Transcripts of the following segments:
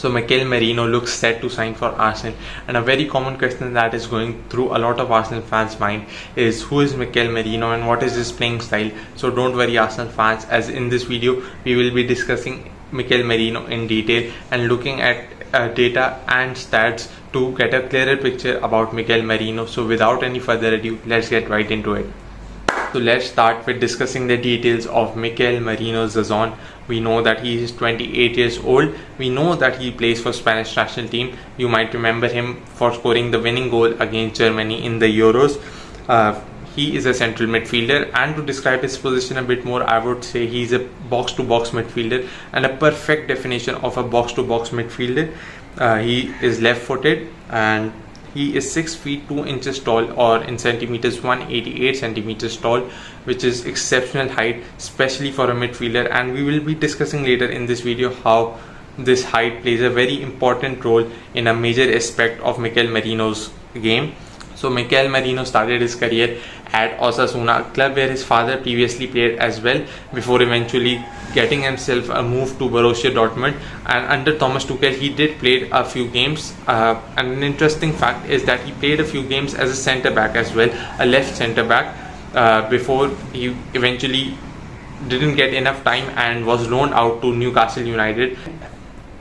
So Mikel Merino looks set to sign for Arsenal, and a very common question that is going through a lot of Arsenal fans' mind is who is Mikel Merino and what is his playing style. So don't worry Arsenal fans, as in this video we will be discussing Mikel Merino in detail and looking at data and stats to get a clearer picture about Mikel Merino. So without any further ado, let's get right into it. So let's start with discussing the details of Mikel Merino's season. We know that he is 28 years old. We know that he plays for Spanish national team. You might remember him for scoring the winning goal against Germany in the Euros. He is a central midfielder, and to describe his position a bit more, I would say he's a box-to-box midfielder, and a perfect definition of a box-to-box midfielder. He is left-footed and he is 6 feet 2 inches tall, or in centimeters 188 centimeters tall, which is exceptional height, especially for a midfielder. And we will be discussing later in this video how this height plays a very important role in a major aspect of Mikel Merino's game. So Mikel Merino started his career at Osasuna, a club where his father previously played as well, before eventually getting himself a move to Borussia Dortmund. And under Thomas Tuchel he did play a few games, and an interesting fact is that he played a few games as a centre back as well, a left centre back, before he eventually didn't get enough time and was loaned out to Newcastle United.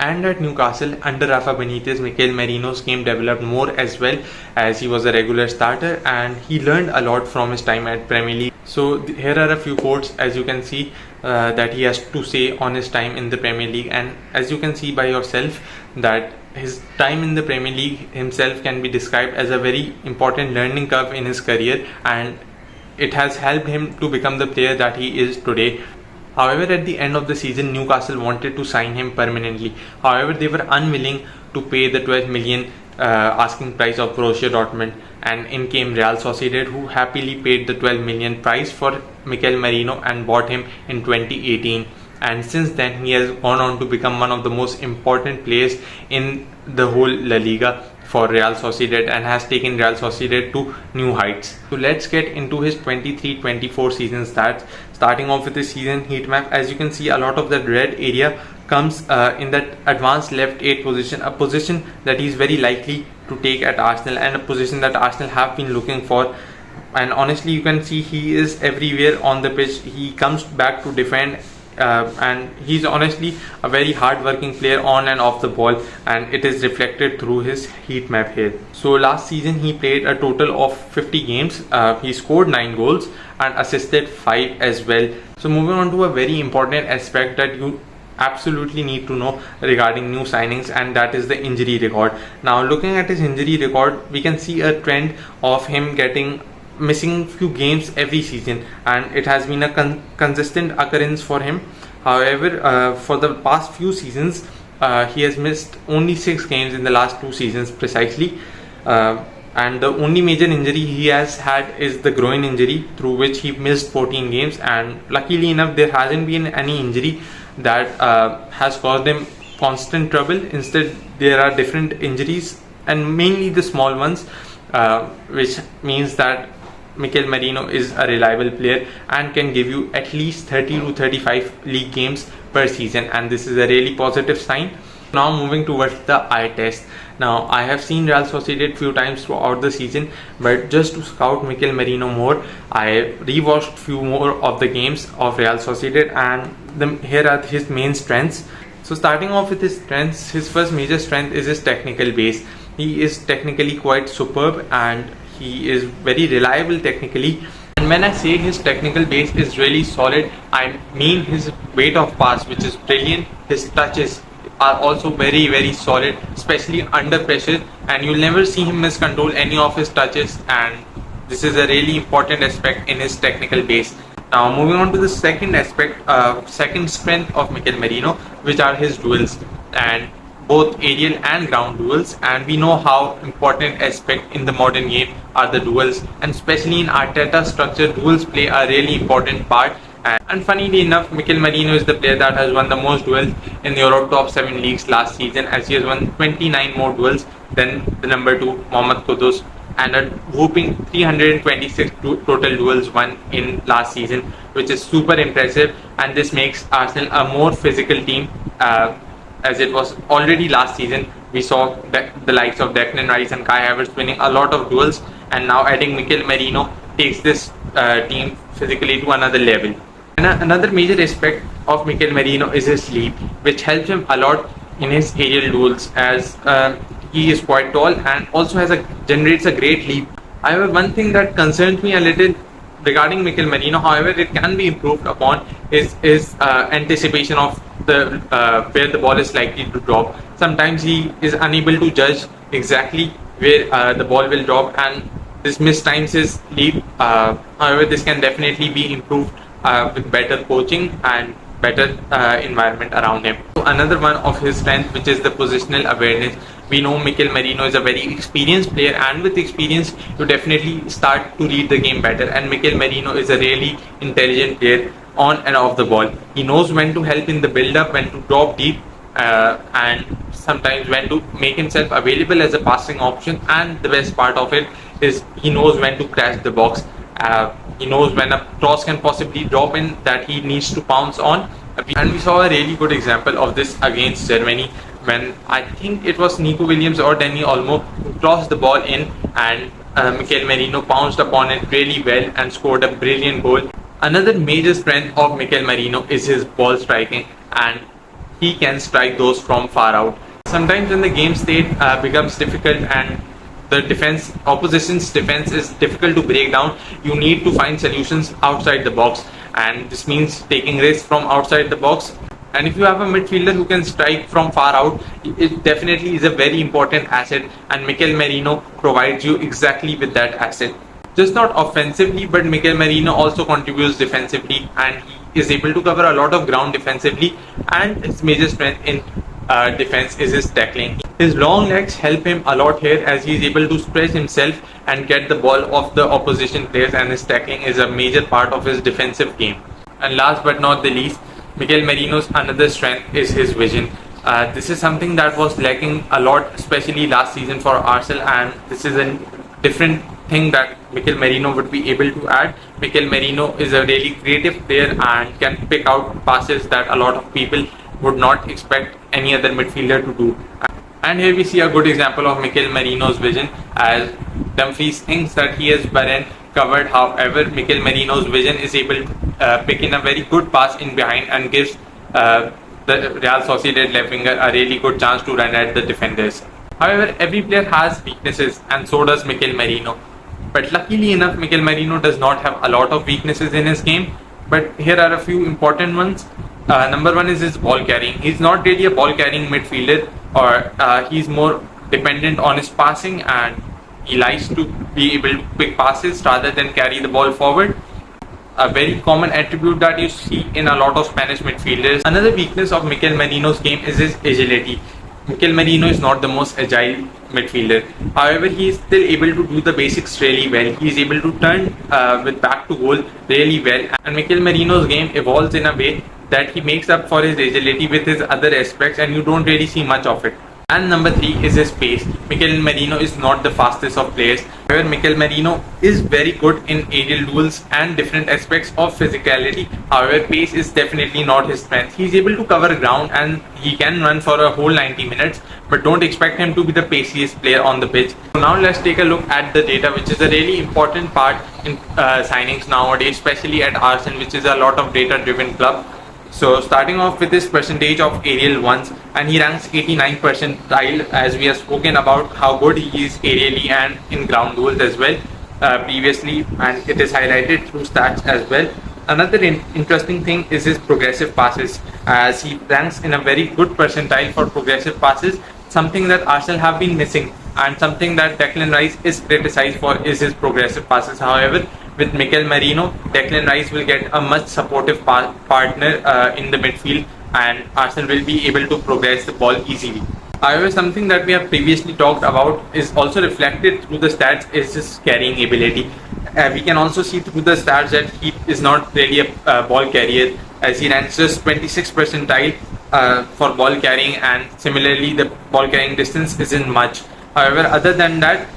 And at Newcastle, under Rafa Benitez, Mikel Merino's game developed more, as well as he was a regular starter and he learned a lot from his time at Premier League. So here are a few quotes, as you can see, that he has to say on his time in the Premier League. And as you can see by yourself, that his time in the Premier League himself can be described as a very important learning curve in his career, and it has helped him to become the player that he is today. However, at the end of the season, Newcastle wanted to sign him permanently. However, they were unwilling to pay the 12 million asking price of Borussia Dortmund, and in came Real Sociedad, who happily paid the 12 million price for Mikel Merino and bought him in 2018. And since then, he has gone on to become one of the most important players in the whole La Liga for Real Sociedad, and has taken Real Sociedad to new heights. So let's get into his 23-24 season stats. Starting off with his season heat map, as you can see, a lot of that red area comes in that advanced left 8 position, a position that is very likely to take at Arsenal, and a position that Arsenal have been looking for. And honestly, you can see he is everywhere on the pitch. He comes back to defend, and he's honestly a very hard-working player on and off the ball, and it is reflected through his heat map here. So last season he played a total of 50 games. He scored 9 goals and assisted 5 as well. So moving on to a very important aspect that you absolutely need to know regarding new signings, and that is the injury record. Now looking at his injury record, we can see a trend of him missing few games every season, and it has been a consistent occurrence for him. However, for the past few seasons, he has missed only 6 games in the last 2 seasons precisely, and the only major injury he has had is the groin injury, through which he missed 14 games. And luckily enough, there hasn't been any injury that has caused him constant trouble. Instead, there are different injuries, and mainly the small ones, which means that Mikel Merino is a reliable player and can give you at least 30 to 35 league games per season, and this is a really positive sign. Now moving towards the eye test. Now I have seen Real Sociedad few times throughout the season, but just to scout Mikel Merino more, I rewatched few more of the games of Real Sociedad, and here are his main strengths. So starting off with his strengths, his first major strength is his technical base. He is technically quite superb, and he is very reliable technically. And when I say his technical base is really solid, I mean his weight of pass, which is brilliant. His touches are also very solid, especially under pressure, and you'll never see him miscontrol any of his touches, and this is a really important aspect in his technical base. Now moving on to the second aspect, second strength of Mikel Merino, which are his duels, and both aerial and ground duels. And we know how important aspect in the modern game are the duels, and especially in Arteta structure, duels play a really important part. And funnily enough, Mikel Merino is the player that has won the most duels in the Euro top 7 leagues last season, as he has won 29 more duels than the number 2 Mohamed Kudus, and a whooping 326 total duels won in last season, which is super impressive. And this makes Arsenal a more physical team, as it was already last season. We saw the likes of Declan Rice and Kai Havertz winning a lot of duels, and now adding Mikel Merino takes this team physically to another level. And another major aspect of Mikel Merino is his leap, which helps him a lot in his aerial duels, as he is quite tall and also generates a great leap. However, one thing that concerns me a little regarding Mikel Merino, however, it can be improved upon, is anticipation of the where the ball is likely to drop. Sometimes he is unable to judge exactly where the ball will drop, and this mistimes his leap. However, this can definitely be improved with better coaching and better environment around him. So another one of his strengths, which is the positional awareness. We know Mikel Merino is a very experienced player, and with experience you definitely start to read the game better, and Mikel Merino is a really intelligent player on and off the ball. He knows when to help in the build up, when to drop deep, and sometimes when to make himself available as a passing option, and the best part of it is he knows when to crash the box. He knows when a cross can possibly drop in that he needs to pounce on. And we saw a really good example of this against Germany, when I think it was Nico Williams or Danny Olmo who crossed the ball in, and Mikel Merino pounced upon it really well and scored a brilliant goal. Another major strength of Mikel Merino is his ball striking, and he can strike those from far out. Sometimes when the game state becomes difficult and the opposition's defense is difficult to break down, you need to find solutions outside the box, and this means taking risks from outside the box. And if you have a midfielder who can strike from far out, it definitely is a very important asset, and Mikel Merino provides you exactly with that asset. Just not offensively, but Mikel Merino also contributes defensively, and he is able to cover a lot of ground defensively, and his major strength in defense is his tackling. His long legs help him a lot here, as he is able to stretch himself and get the ball off the opposition players, and his tackling is a major part of his defensive game. And last but not the least, Mikel Merino's another strength is his vision. This is something that was lacking a lot, especially last season for Arsenal, and this is a different thing that Mikel Merino would be able to add. Mikel Merino is a really creative player and can pick out passes that a lot of people would not expect any other midfielder to do. And here we see a good example of Mikel Merino's vision, as Dumfries thinks that he has Varane covered. However, Mikel Merino's vision is able to pick in a very good pass in behind and gives the Real Sociedad left winger a really good chance to run at the defenders. However, every player has weaknesses, and so does Mikel Merino. But luckily enough, Mikel Merino does not have a lot of weaknesses in his game. But here are a few important ones. Number one is his ball carrying. He's not really a ball carrying midfielder, or he's more dependent on his passing, and he likes to be able to pick passes rather than carry the ball forward. A very common attribute that you see in a lot of Spanish midfielders. Another weakness of Mikel Merino's game is his agility. Mikel Merino is not the most agile midfielder. However, he is still able to do the basics really well. He is able to turn with back to goal really well. And Mikel Merino's game evolves in a way that he makes up for his agility with his other aspects, and you don't really see much of it. And number three is his pace. Mikel Merino is not the fastest of players. However, Mikel Merino is very good in aerial duels and different aspects of physicality. However, pace is definitely not his strength. He's able to cover ground and he can run for a whole 90 minutes, but don't expect him to be the paciest player on the pitch. So now let's take a look at the data, which is a really important part in signings nowadays, especially at Arsenal, which is a lot of data-driven club. So starting off with his percentage of aerial ones, and he ranks 89th percentile, as we have spoken about how good he is aerially and in ground duels as well previously, and it is highlighted through stats as well. Another interesting thing is his progressive passes, as he ranks in a very good percentile for progressive passes, something that Arsenal have been missing, and something that Declan Rice is criticized for is his progressive passes. However, with Mikel Merino, Declan Rice will get a much supportive partner in the midfield, and Arsenal will be able to progress the ball easily. However, something that we have previously talked about is also reflected through the stats is his carrying ability. We can also see through the stats that he is not really a ball carrier, as he ranks just 26th percentile for ball carrying, and similarly the ball carrying distance isn't much. However, other than that,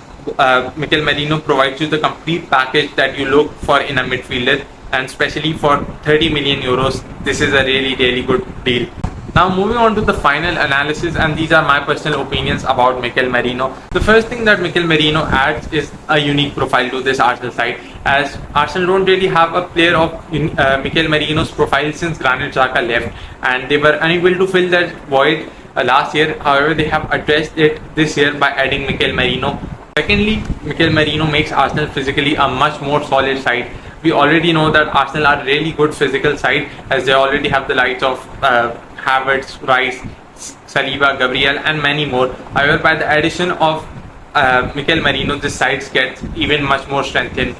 Mikel Merino provides you the complete package that you look for in a midfielder, and especially for 30 million euros, this is a really good deal. Now moving on to the final analysis, and these are my personal opinions about Mikel Merino. The first thing that Mikel Merino adds is a unique profile to this Arsenal side, as Arsenal don't really have a player of Mikel Merino's profile since Granit Xhaka left, and they were unable to fill that void last year. However, they have addressed it this year by adding Mikel Merino. Secondly, Mikel Merino makes Arsenal physically a much more solid side. We already know that Arsenal are really good physical side, as they already have the likes of Havertz, Rice, Saliba, Gabriel, and many more. However, by the addition of Mikel Merino, this side gets even much more strengthened.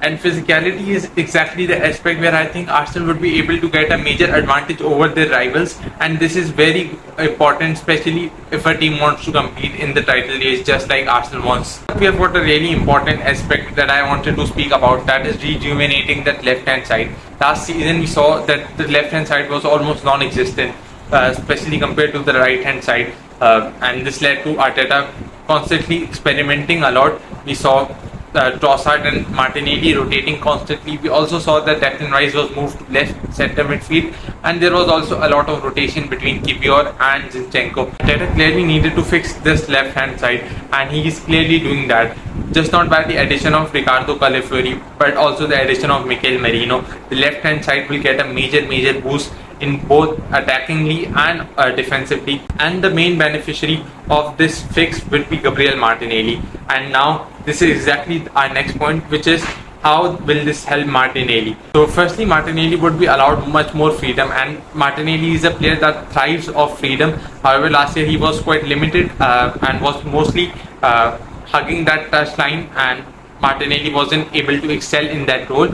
And physicality is exactly the aspect where I think Arsenal would be able to get a major advantage over their rivals, and this is very important, especially if a team wants to compete in the title race just like Arsenal wants. We have got a really important aspect that I wanted to speak about, that is rejuvenating that left hand side. Last season we saw that the left hand side was almost non-existent, especially compared to the right hand side, and this led to Arteta constantly experimenting a lot. We saw Trossard and Martinelli rotating constantly. We also saw that Declan Rice was moved to left centre midfield, and there was also a lot of rotation between Kivior and Zinchenko. Arteta clearly needed to fix this left hand side, and he is clearly doing that. Just not by the addition of Ricardo Calafiori, but also the addition of Mikel Merino. The left hand side will get a major boost in both attackingly and defensively, and the main beneficiary of this fix will be Gabriel Martinelli. And now this is exactly our next point, which is how will this help Martinelli. So firstly, Martinelli would be allowed much more freedom, and Martinelli is a player that thrives off freedom. However, last year he was quite limited and was mostly hugging that touchline, and Martinelli wasn't able to excel in that role.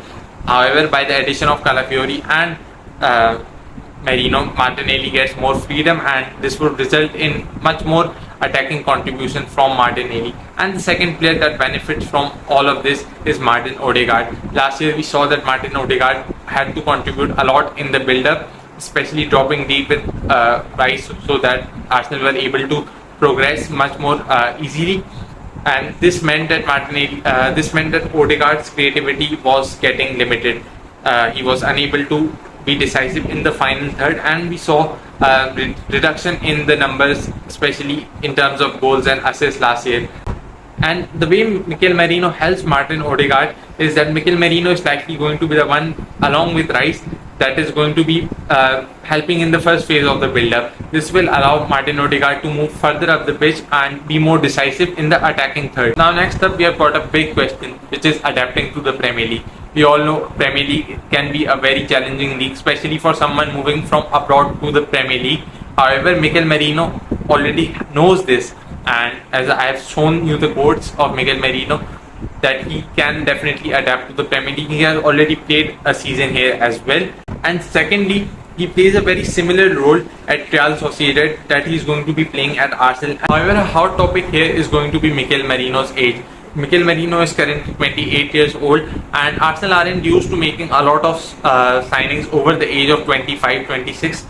However, by the addition of Calafiori and Merino, Martinelli gets more freedom, and this would result in much more attacking contribution from Martinelli. And the second player that benefits from all of this is Martin Odegaard. Last year we saw that Martin Odegaard had to contribute a lot in the build-up, especially dropping deep with Rice, so that Arsenal were able to progress much more easily. And this meant that Odegaard's creativity was getting limited. He was unable to be decisive in the final third, and we saw reduction in the numbers, especially in terms of goals and assists last year. And the way Mikel Merino helps Martin Odegaard is that Mikel Merino is likely going to be the one, along with Rice, that is going to be helping in the first phase of the build-up. This will allow Martin Odegaard to move further up the pitch and be more decisive in the attacking third. Now next up we have got a big question, which is adapting to the Premier League. We all know Premier League can be a very challenging league, especially for someone moving from abroad to the Premier League. However, Mikel Merino already knows this, and as I have shown you the quotes of Mikel Merino, that he can definitely adapt to the Premier League. He has already played a season here as well. And secondly, he plays a very similar role at Real Sociedad that he is going to be playing at Arsenal. However, a hot topic here is going to be Mikel Merino's age. Mikel Merino is currently 28 years old, and Arsenal aren't used to making a lot of signings over the age of 25, 26,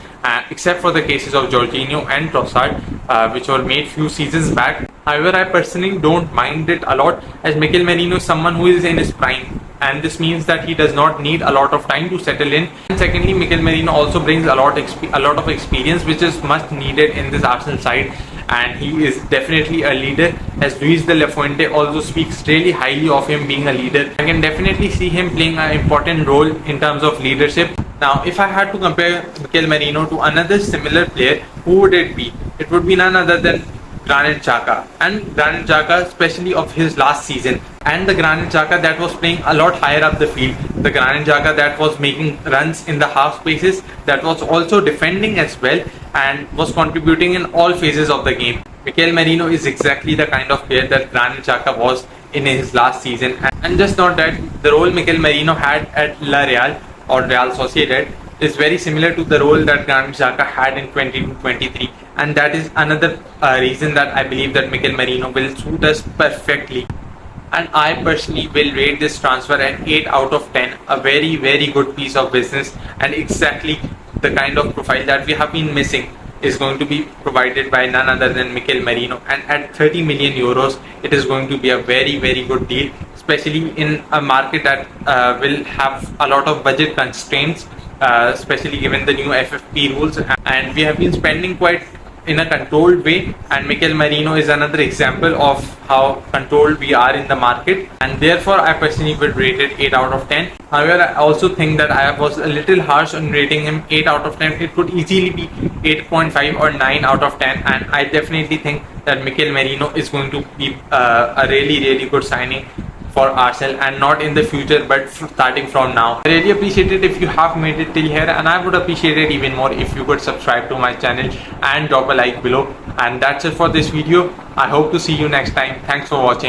except for the cases of Jorginho and Trossard, which were made few seasons back. However, I personally don't mind it a lot, as Mikel Merino is someone who is in his prime, and this means that he does not need a lot of time to settle in. And secondly, Mikel Merino also brings a lot of experience, which is much needed in this Arsenal side, and he is definitely a leader, as Luis de la Fuente also speaks really highly of him being a leader. I can definitely see him playing an important role in terms of leadership. Now, if I had to compare Mikel Merino to another similar player, who would it be? It would be none other than Granit Xhaka. And Granit Xhaka, especially of his last season, and the Granit Xhaka that was playing a lot higher up the field, the Granit Xhaka that was making runs in the half spaces, that was also defending as well, and was contributing in all phases of the game. Mikel Merino is exactly the kind of player that Granit Xhaka was in his last season. And just not that, the role Mikel Merino had at La Real or Real Sociedad is very similar to the role that Granit Xhaka had in 2022-23, and that is another reason that I believe that Mikel Merino will suit us perfectly. And I personally will rate this transfer an 8 out of 10, a very good piece of business, and exactly the kind of profile that we have been missing is going to be provided by none other than Mikel Merino. And at 30 million euros, it is going to be a very good deal, especially in a market that will have a lot of budget constraints. especially given the new FFP rules, and we have been spending quite in a controlled way, and Mikel Merino is another example of how controlled we are in the market, and therefore I personally would rate it 8 out of 10. However, I also think that I was a little harsh on rating him 8 out of 10. It could easily be 8.5 or 9 out of 10, and I definitely think that Mikel Merino is going to be a really good signing for Arsenal, and not in the future but starting from now. I really appreciate it if you have made it till here, and I would appreciate it even more if you could subscribe to my channel and drop a like below. And that's it for this video. I hope to see you next time. Thanks for watching.